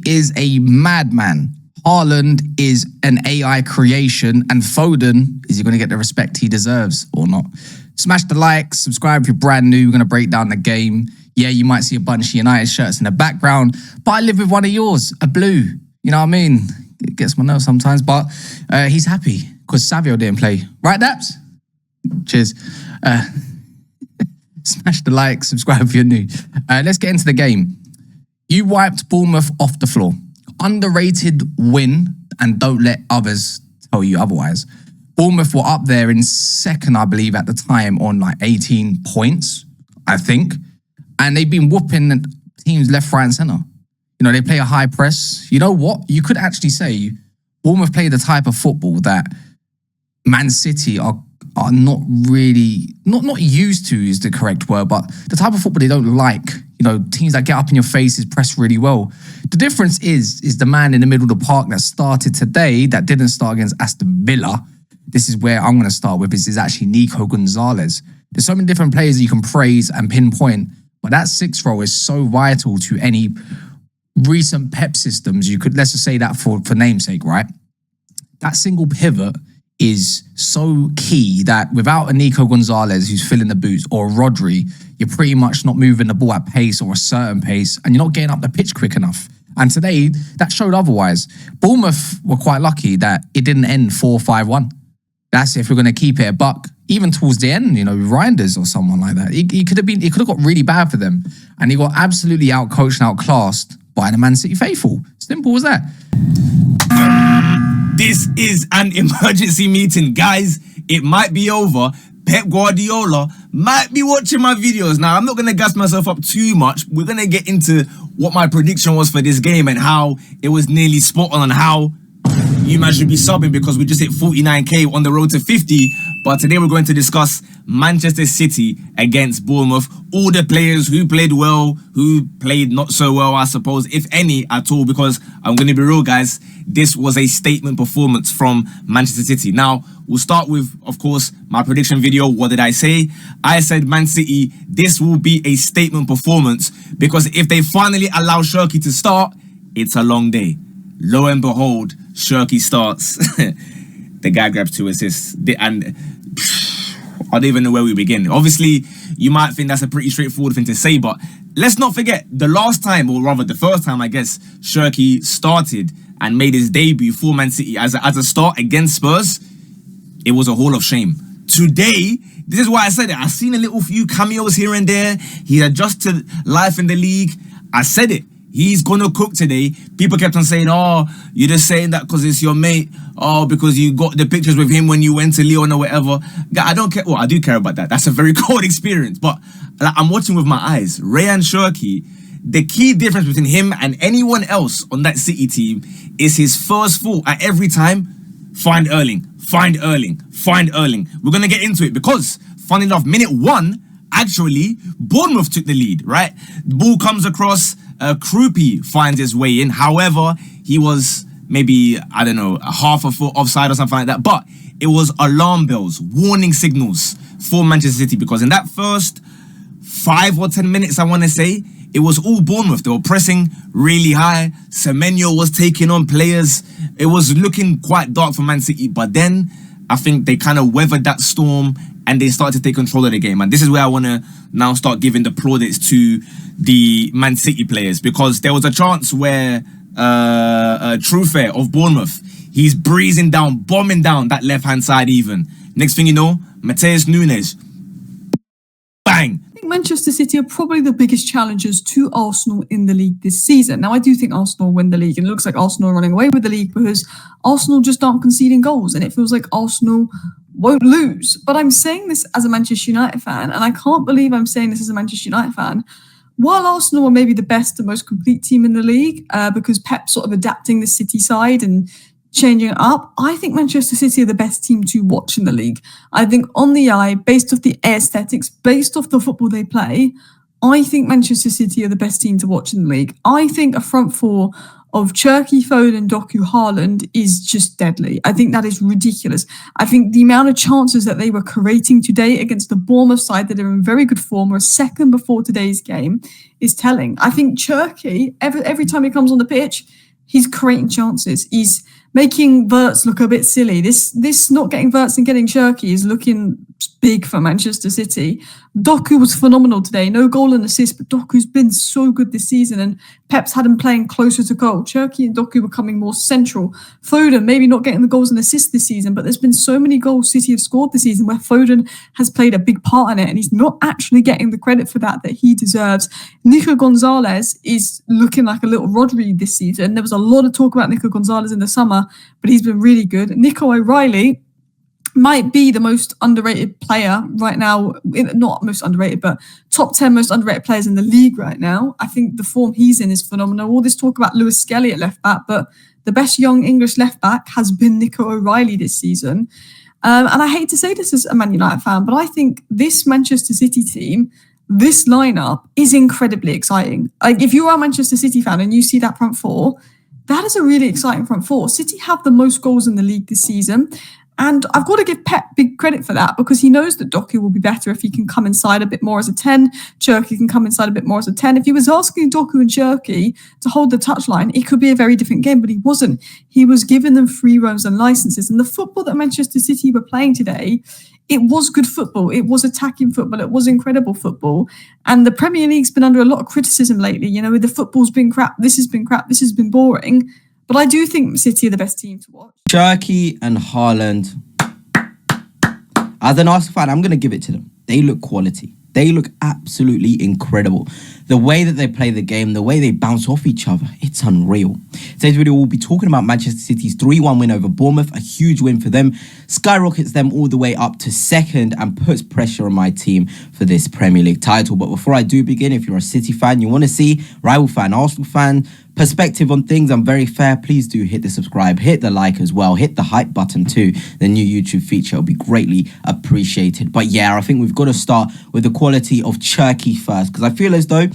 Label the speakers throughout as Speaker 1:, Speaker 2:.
Speaker 1: is a madman. Haaland is an AI creation, and Foden, is he going to get the respect he deserves or not? Smash the like, subscribe if you're brand new. We're going to break down the game. Yeah, you might see a bunch of United shirts in the background, but I live with one of yours, a blue. You know what I mean? It gets my nerves sometimes, but he's happy because Savio didn't play. Right, Daps? Cheers. Smash the like, subscribe if you're new. Let's get into the game. You wiped Bournemouth off the floor. Underrated win, and don't let others tell you otherwise. Bournemouth were up there in second, I believe, at the time on like 18 points, I think. And they've been whooping teams left, right and centre. You know, they play a high press. You know what? You could actually say Bournemouth play the type of football that Man City are not really, not used to is the correct word, but the type of football they don't like. You know, teams that get up in your faces, press really well. The difference is the man in the middle of the park that started today, that didn't start against Aston Villa. This is where I'm going to start with. This is actually Nico Gonzalez. There's so many different players that you can praise and pinpoint, but that sixth role is so vital to any recent Pep systems. You could, let's just say that for namesake, right? That single pivot is so key that without a Nico Gonzalez who's filling the boots, or Rodri, you're pretty much not moving the ball at pace or a certain pace, and you're not getting up the pitch quick enough. And today, that showed otherwise. Bournemouth were quite lucky that it didn't end 4-5-1. That's if we're going to keep it a buck. Even towards the end, you know, Reinders or someone like that, it could have got really bad for them. And he got absolutely outcoached and outclassed by the Man City faithful. Simple as that.
Speaker 2: This is an emergency meeting, guys. It might be over. Pep Guardiola might be watching my videos. Now, I'm not going to gas myself up too much. We're going to get into what my prediction was for this game and how it was nearly spot on and how you man should be subbing because we just hit 49k on the road to 50. But today we're going to discuss Manchester City against Bournemouth. All the players who played well, who played not so well, I suppose, if any at all, because I'm going to be real, guys. This was a statement performance from Manchester City. Now, we'll start with, of course, my prediction video. What did I say? I said, Man City, this will be a statement performance because if they finally allow Cherki to start, it's a long day. Lo and behold, Cherki starts. The guy grabs 2 assists. And I don't even know where we begin. Obviously, you might think that's a pretty straightforward thing to say, but let's not forget the last time, or rather the first time, I guess, Cherki started and made his debut for Man City as a start against Spurs, it was a hall of shame. Today, this is why I said it. I've seen a little few cameos here and there. He adjusted life in the league. I said it. He's going to cook today. People kept on saying, oh, you're just saying that because it's your mate. Oh, because you got the pictures with him when you went to Lyon or whatever. I don't care. Well, I do care about that. That's a very cold experience. But I'm watching with my eyes. Rayan Cherki, the key difference between him and anyone else on that City team is his first thought at every time, find Erling, find Erling, find Erling. We're going to get into it because, funny enough, minute 1, actually, Bournemouth took the lead, right? The ball comes across, Krupi finds his way in. However, he was maybe, I don't know, a half a foot offside or something like that. But it was alarm bells, warning signals for Manchester City because in that first 5 or 10 minutes, I want to say, it was all Bournemouth. They were pressing really high. Semenyo was taking on players. It was looking quite dark for Man City. But then I think they kind of weathered that storm and they started to take control of the game. And this is where I want to now start giving the plaudits to the Man City players because there was a chance where Trufe of Bournemouth, he's breezing down, bombing down that left-hand side even. Next thing you know, Mateus Nunes, bang.
Speaker 3: I think Manchester City are probably the biggest challengers to Arsenal in the league this season. Now, I do think Arsenal win the league, and it looks like Arsenal are running away with the league because Arsenal just aren't conceding goals, and it feels like Arsenal won't lose. But I'm saying this as a Manchester United fan, and I can't believe I'm saying this as a Manchester United fan. While Arsenal are maybe the best and most complete team in the league, because Pep's sort of adapting the City side and changing it up, I think Manchester City are the best team to watch in the league. I think on the eye, based off the aesthetics, based off the football they play, I think Manchester City are the best team to watch in the league. I think a front four of Cherki, Foden, Doku, Haaland is just deadly. I think that is ridiculous. I think the amount of chances that they were creating today against the Bournemouth side that are in very good form, or a second before today's game, is telling. I think Cherki, every time he comes on the pitch, he's creating chances. He's making Wirtz look a bit silly. This not getting Wirtz and getting Cherki is looking big for Manchester City. Doku was phenomenal today. No goal and assist, but Doku's been so good this season, and Pep's had him playing closer to goal. Cherki and Doku were coming more central. Foden, maybe not getting the goals and assists this season, but there's been so many goals City have scored this season where Foden has played a big part in it, and he's not actually getting the credit for that he deserves. Nico Gonzalez is looking like a little Rodri this season. There was a lot of talk about Nico Gonzalez in the summer, but he's been really good. Nico O'Reilly might be the most underrated player right now, not most underrated, but top 10 most underrated players in the league right now. I think the form he's in is phenomenal. All this talk about Lewis Skelly at left back, but the best young English left back has been Nico O'Reilly this season. And I hate to say this as a Man United fan, but I think this Manchester City team, this lineup is incredibly exciting. Like, if you are a Manchester City fan and you see that front four, that is a really exciting front four. City have the most goals in the league this season. And I've got to give Pep big credit for that, because he knows that Doku will be better if he can come inside a bit more as a 10. Cherki can come inside a bit more as a 10. If he was asking Doku and Cherki to hold the touchline, it could be a very different game, but he wasn't. He was giving them free roams and licenses. And the football that Manchester City were playing today, it was good football. It was attacking football. It was incredible football. And the Premier League's been under a lot of criticism lately. You know, the football's been crap. This has been crap. This has been boring. But I do think City are the best team to watch.
Speaker 4: Cherki and Haaland. As an Arsenal fan, I'm going to give it to them. They look quality. They look absolutely incredible. The way that they play the game, the way they bounce off each other, it's unreal. Today's video, we'll be talking about Manchester City's 3-1 win over Bournemouth, a huge win for them, skyrockets them all the way up to second and puts pressure on my team for this Premier League title. But before I do begin, if you're a City fan, you want to see rival fan, Arsenal fan, perspective on things, I'm very fair. Please do hit the subscribe, hit the like as well, hit the hype button too. The new YouTube feature will be greatly appreciated. But yeah, I think we've got to start with the quality of Cherki first, because I feel as though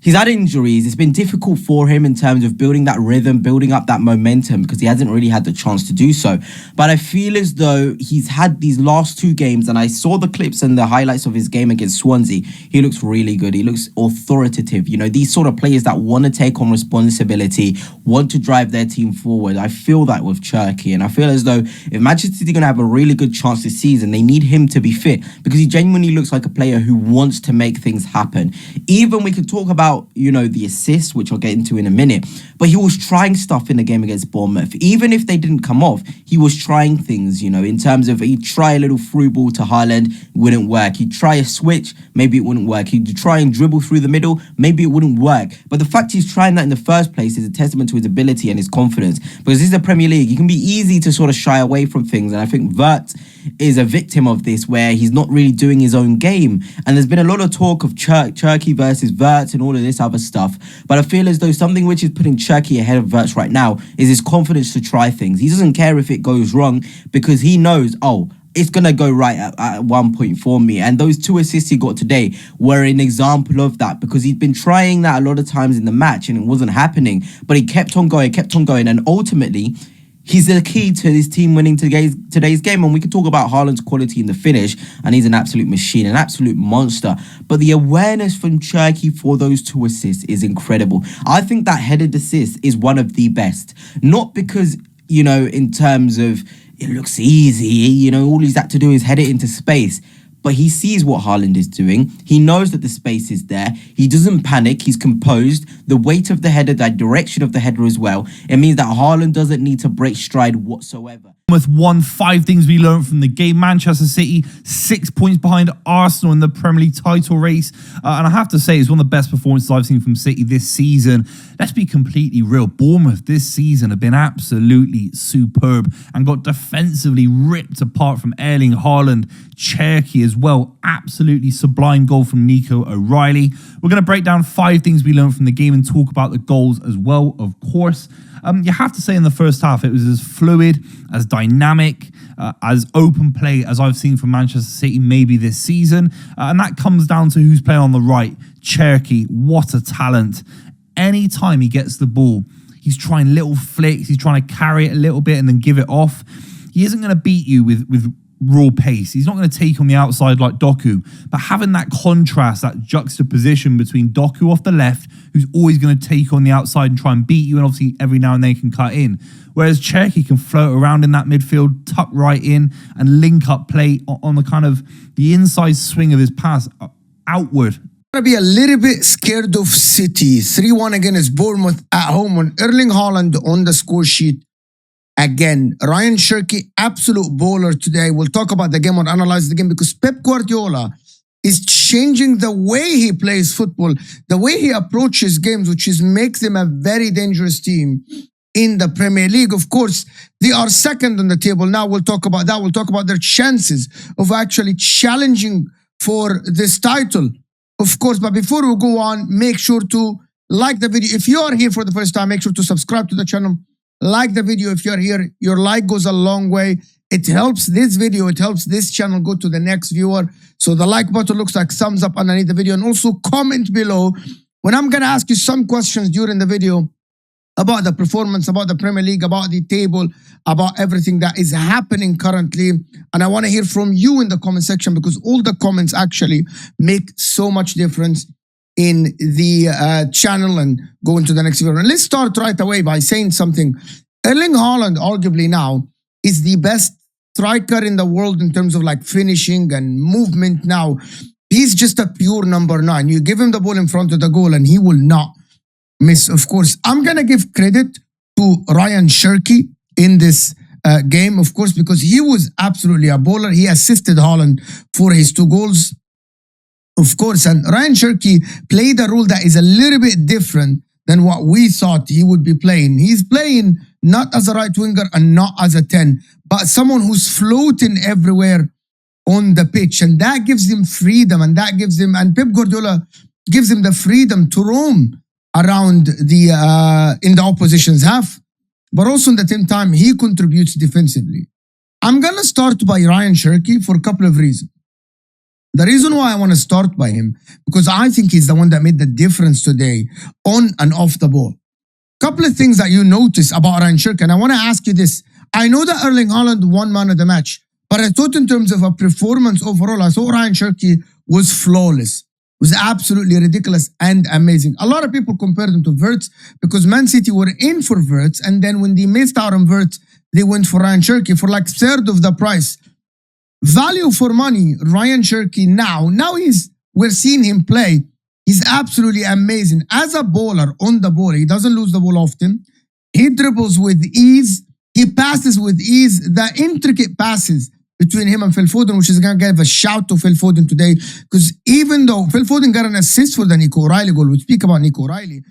Speaker 4: he's had injuries. It's been difficult for him in terms of building that rhythm, building up that momentum, because he hasn't really had the chance to do so. But I feel as though he's had these last two games, and I saw the clips and the highlights of his game against Swansea. He looks really good. He looks authoritative. You know, these sort of players that want to take on responsibility, want to drive their team forward. I feel that with Cherki, and I feel as though if Manchester City are going to have a really good chance this season, they need him to be fit, because he genuinely looks like a player who wants to make things happen. Even we could talk about, you know, the assists, which I'll get into in a minute, but he was trying stuff in the game against Bournemouth. Even if they didn't come off, he was trying things, you know, in terms of he'd try a little through ball to Haaland, wouldn't work. He'd try a switch, maybe it wouldn't work. He'd try and dribble through the middle, maybe it wouldn't work. But the fact he's trying that in the first place is a testament to his ability and his confidence, because this is the Premier League. You can be easy to sort of shy away from things, and I think Wirtz is a victim of this, where he's not really doing his own game. And there's been a lot of talk of Cherki versus Wirtz and all of this other stuff, but I feel as though something which is putting Cherki ahead of Wirtz right now is his confidence to try things. He doesn't care if it goes wrong, because he knows, oh, it's going to go right at one point for me. And those two assists he got today were an example of that, because he'd been trying that a lot of times in the match and it wasn't happening, but he kept on going, and ultimately he's the key to this team winning today's game. And we can talk about Haaland's quality in the finish, and he's an absolute machine, an absolute monster. But the awareness from Cherki for those two assists is incredible. I think that headed assist is one of the best. Not because, you know, in terms of it looks easy, you know, all he's had to do is head it into space. But he sees what Haaland is doing. He knows that the space is there. He doesn't panic. He's composed. The weight of the header, the direction of the header as well. It means that Haaland doesn't need to break stride whatsoever.
Speaker 5: With 5 things we learned from the game. Manchester City 6 points behind Arsenal in the Premier League title race, and I have to say it's one of the best performances I've seen from City this season. Let's be completely real, Bournemouth this season have been absolutely superb and got defensively ripped apart from Erling, Haaland, Cherki as well. Absolutely sublime goal from Nico O'Reilly. We're going to break down 5 things we learned from the game and talk about the goals as well, of course. You have to say in the first half it was as fluid, as dynamic, as open play as I've seen from Manchester City maybe this season. And that comes down to who's playing on the right. Cherki, what a talent. Anytime he gets the ball, he's trying little flicks, he's trying to carry it a little bit and then give it off. He isn't going to beat you with raw pace. He's not going to take on the outside like Doku, but having that contrast, that juxtaposition between Doku off the left, who's always going to take on the outside and try and beat you, and obviously every now and then he can cut in. Whereas Cherki can float around in that midfield, tuck right in, and link up play on the kind of the inside swing of his pass outward.
Speaker 6: To be a little bit scared of City. 3-1 against Bournemouth at home on Erling Haaland on the score sheet. Again, Rayan Cherki, absolute baller today. We'll talk about the game or analyze the game because Pep Guardiola is changing the way he plays football, the way he approaches games, which makes him a very dangerous team in the Premier League. Of course, they are second on the table. Now we'll talk about that. We'll talk about their chances of actually challenging for this title. Of course, but before we go on, make sure to like the video. If you are here for the first time, make sure to subscribe to the channel. Like the video if you're here. Your like goes a long way. It helps this video. It helps this channel go to the next viewer. So the like button looks like thumbs up underneath the video. And also comment below when I'm going to ask you some questions during the video about the performance, about the Premier League, about the table, about everything that is happening currently. And I want to hear from you in the comment section because all the comments actually make so much difference in the channel and go into the next video. And let's start right away by saying something. Erling Haaland, arguably now, is the best striker in the world in terms of like finishing and movement now. He's just a pure number 9. You give him the ball in front of the goal and he will not miss. Of course, I'm going to give credit to Rayan Cherki in this game, of course, because he was absolutely a baller. He assisted Haaland for his 2 goals. Of course, and Rayan Cherki played a role that is a little bit different than what we thought he would be playing. He's playing not as a right winger and not as a 10, but someone who's floating everywhere on the pitch. And that gives him freedom and that gives him, and Pep Guardiola gives him the freedom to roam around the in the opposition's half. But also in the same time, he contributes defensively. I'm going to start by Rayan Cherki for a couple of reasons. The reason why I want to start by him, because I think he's the one that made the difference today on and off the ball. Couple of things that you notice about Rayan Cherki, and I want to ask you this. I know that Erling Haaland won man of the match, but I thought in terms of a performance overall, I thought Rayan Cherki was flawless. Was absolutely ridiculous and amazing. A lot of people compared him to Wirtz because Man City were in for Wirtz, and then when they missed out on Wirtz, they went for Rayan Cherki for like third of the price. Value for money, Rayan Cherki now we're seeing him play. He's absolutely amazing. As a bowler on the ball, he doesn't lose the ball often. He dribbles with ease. He passes with ease. The intricate passes between him and Phil Foden, which is going to give a shout to Phil Foden today, because even though Phil Foden got an assist for the Nico O'Reilly goal, we speak about Nico O'Reilly,